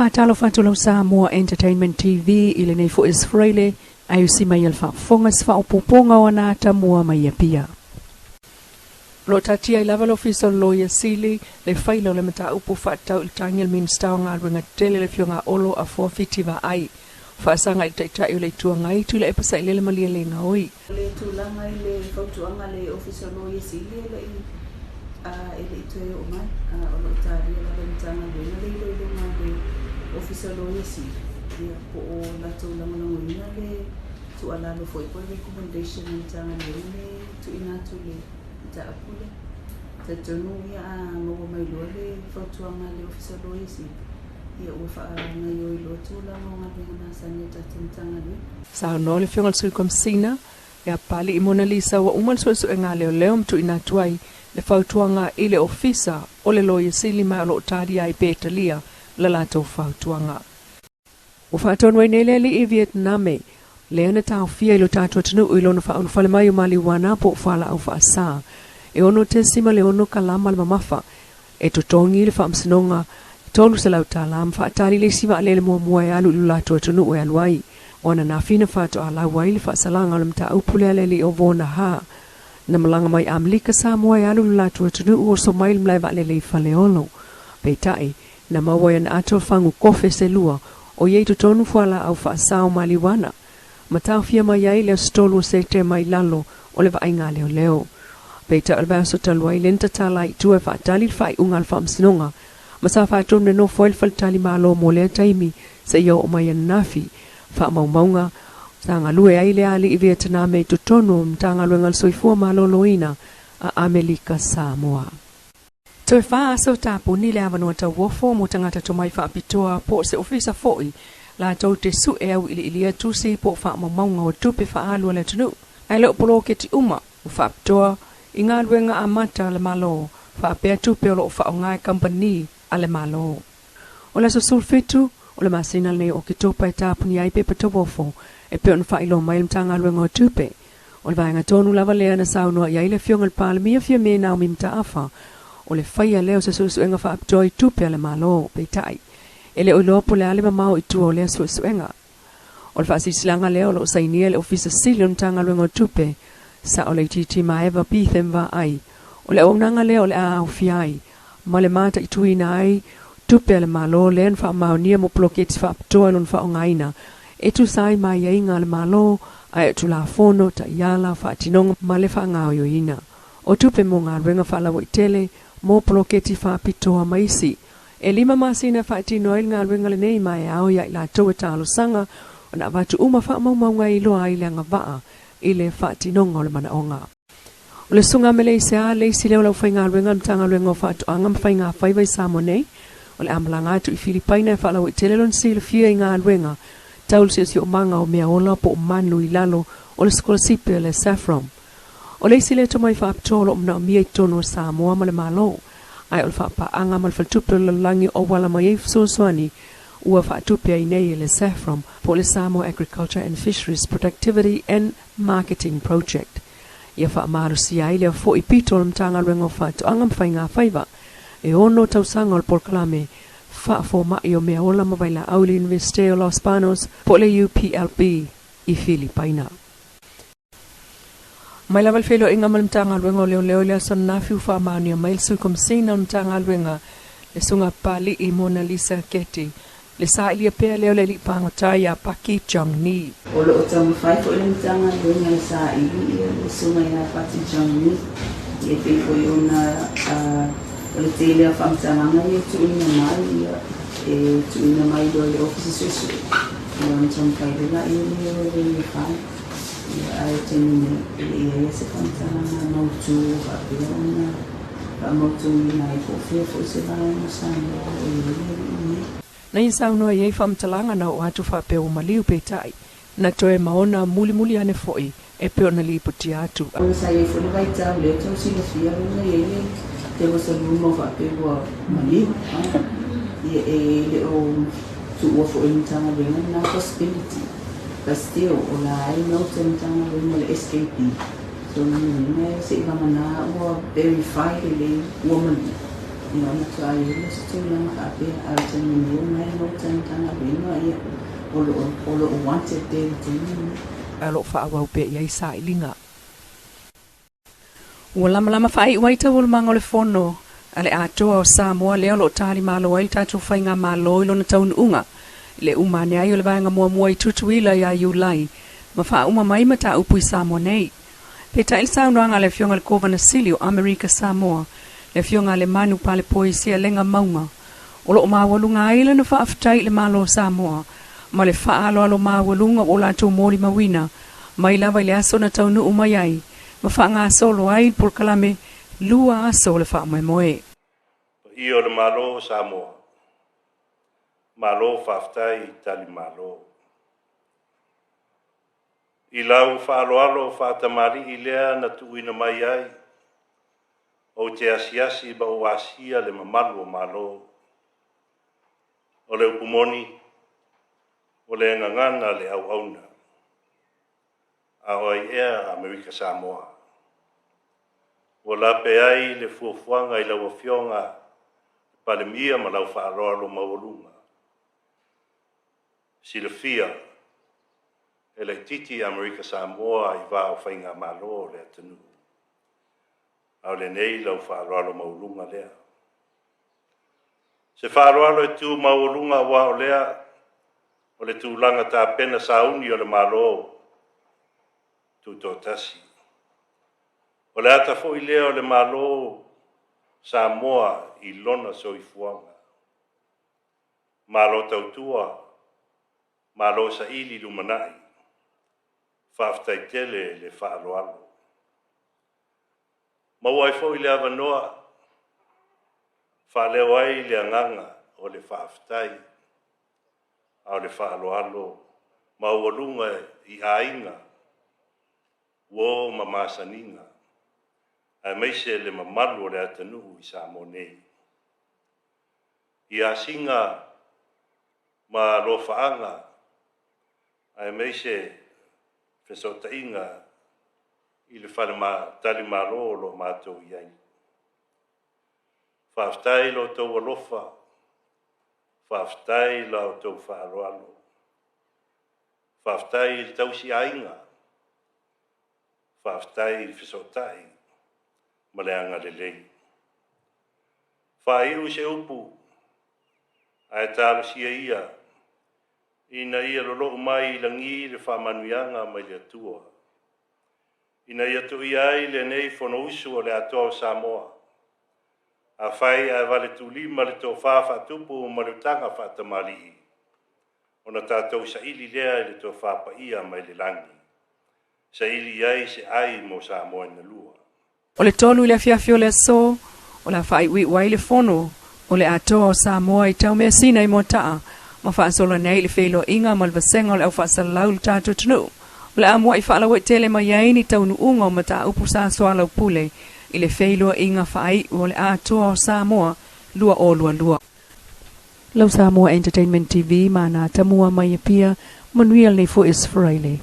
Fatalo fatalo Samoa Entertainment TV ile nei fo Israeli ayu si mai alfa fongas fa upuponga wana tamua mai pia. Lo tatia level official lawyer Sili le failo le mata upu fatau tangil minstau nga ringa tele le fionga olo a forfeitiva ai. Fa sanga ita le tuanga i tu le epasa ile le mali le ngoi. Le tulanga ile fautuanga le official lawyer Sili le ele ito o mai o tari la ventana le mai official lawyer Sili ya po la tulanga ngoi le tu ala lo foi por recommendation tanga le tu inatu le ta apule ta tonu ya mo mai lo le fautuanga le official lawyer Sili ia o fa na yo lo tulanga ngale na saneta tentanga le sa no le fionga su kom sina ya pali Mona Lisa wa umal so ngale leom tu inatuai le fautuanga ile ofisa o le lawyer Sili mai lo tari ai petalia la lato fautuanga o faton we nele li Vietnam le na tau fia lo tato tunu o lo na fa le mai mali wana po fala au fa sa e ono tesima le ono kalama le mamafa e to tongi le fa msinonga tolu se lau talam fa tali le siva le mo mo ya lu lato tunu o alwai ona na fina fa to ala wai le fa salanga le mta upule le li ovona ha na malanga mai amlika sa mo ya lu lato tunu o so mai le va le fa le ono petai na mawayan ato fangu kofe se lua o ye to tonu fala au fa sa maliwana mata fia mai ai le stolu se te mai lalo o le va inga leo peita alba so talwai lenta tala i tu fa tali fa ungal fam sinonga masa fa ton no foil fal tali malo mo le taimi se yo o mai nafi fa maunga sanga lue ai le ali i Vietnam to tonu mtanga luengal soifua malo loina a Amerika Samoa to fa so tapu ni le avano ta wofo mo tangata to mai fa pitoa po se ofisa foi la tau te su e au ili tu si po fa maunga o tupe fa alu le tunu ai lo polo ke ti uma o fa pitoa inga luenga amata le malo fa pe tupe lo fa ngai company ale malo o la so sulfitu o le masina le o ke topa e tapu ni ai pe petobofo e pe on fa ilo mai mtanga luenga o tupe o le vainga tonu lava le ana sauno ia ile fiongal palmia fia me na mimta afa o le faia leo se suenga fa aptoi tupe ale malo peitai ele o lopo le ale mamao i tu o le suenga o le fasi silanga leo lo sainia le ofisa silion tanga luenga tupe sa o le titi maeva pithem va ai o le onanga leo le a ufiai ma le mata i tuina ai tupe ale malo len fa maonia mo ploketi fa aptoi lon fa ongaina e tu sai mai inga le malo ai tu la fono ta yala fa tinong ma le fa ngao yo ina o tupe mo ngā renga fa la tele mo ploketi fa pitoa maisi e lima masina fa tino il ngā renga le nei mai au ya la toa talo sanga ona watu uma fa mau ngai lo ai le ngava ile fa tino ngol mana onga o le sunga mele se a le sile o la fa ngā renga mtanga renga fa to angam fa ngā fa vai samone o le amlanga tu i Filipina fa la tele lon sil fia ngā renga taul se o manga o mea ola po manu i lalo o le skola sipe le saffron o le sile to mai fa aptolo mna mia tono Samoa male malo ai ol fa pa anga mal fa tupe le langi o wala mai so swani ua fa tupe ai nei le saffron po le Samoa Agriculture and Fisheries Productivity and Marketing Project ia fa maru si ai le fo i pitol mtanga rengo fa to anga mfainga faiva e ono tausanga ol porklame fa fo ma io mea ola mawaila auli investeo Los Panos po le UPLB i Filipina mai laval felo inga malmtanga luenga leo le son nafiu fa mania mail su kom sina mtanga luenga le sunga pali i Mona Lisa keti le sa ilia pe leo le pangota ya paki chong ni o lo tang fai fo le mtanga luenga le sa i le sunga ya paki chong ni e pe fo yona o le tele a famtanga ngai tu ina mai e tu ina mai do le office su o tang fai le la le fai ai teni e se fantana no tu va bene va molto mai po se va no sanno nei sa no ye fam talanga na watu fa pe o maliu pe tai na toe maona muli ane foi e pe ona li puti atu o sa ye fo vai ta le to si le fia no ye te o se mo va pe o maliu e le o tu o fo in tanga bene na possibility Castillo o la ai no tentang le SKP so ne se va mana o verify le woman no na try le sto na ka pe a teni no mai no tanga wina ia olo wanted te alo fa wa pe ia sa ilinga wala malama fa ai waita wala mangole fono ale ato o Samoa leo lo tali malo ai tatu fainga malo ilo na taun unga le umane ai le vanga mo i tutuila ya yulai ma fa uma mai mata upui Samoa nei pe tai saunga le fionga le kovana silio America Samoa le fionga le manu pale poesia lenga maunga o lo mawalunga ile na fa aftai le malo Samoa ma le fa alo mawalunga o la tu mori mawina mai lava le aso na taunu umayai ma fa nga solo ai por kalame lua aso le fa mai moe io le malo Samoa malo fa aftai tali malo i lau fa alo fa tamari ilea na tuina mai ai o te asiasi ba o asia le mamalu o malo o le upumoni o le ngangana le au auna a o ai ea Amerika Samoa o la pe ai le fuafuanga i lau fionga palemia ma lau fa alo maulunga silafia ele titi Amerika Samoa i va o fainga malo le atanu au le nei lau fa alo maulunga lea se fa alo tu maulunga wa o lea o le tūlanga tā pena sauni o le malo tu totasi. O le ata fo i lea o le malo Samoa i lona so i fuanga. Malo tautua, malo sa ili lumanai, whaftai tele le whaaloalo. Mawai fo i lea wanoa, whaleo ai le anganga o le whaftai, au le whaaloalo, maualunga i ainga, wo mamasaninga, ai meise le mamalu o le atanuhu i Samoa nei. I asinga ma lofaanga, ai meise fesotainga i le tali malo lo mātou iai. Whaftai lo tau alofa, whaftai lau tau whaaloalo. Whaftai il tau si ainga. Whaftai il fisotai. Maleanga le lei. Whairu se upu. Ai tālo sia ia. Ina ia lolo mai langi le whamanuianga mai le atua. Ina ia tu iai le nei fono usu o le atoa Samoa. A whai a wale tulima le tō whawha tupu ma le tanga whatamari. O na tātou sa ili lea le tō whapa ia mai le langi. Sa ili iai se ai mo Samoa na lua. O le tolu le fiafio le so, o la whai wai le fono, o le atoa o Samoa i tau mea sina i motaa, ma whaasola nei le whelo inga ma le vasenga o le au whaasalau le tātou tunu. O le amua i whaalawa i tele mai aini tau nu unga o mata upu sa soalau pule, i le wheilua inga whai o le atoa o Samoa, lua o lua. Lau Samoa Entertainment TV, mana tamua mai pia, manuia le fo is Friday.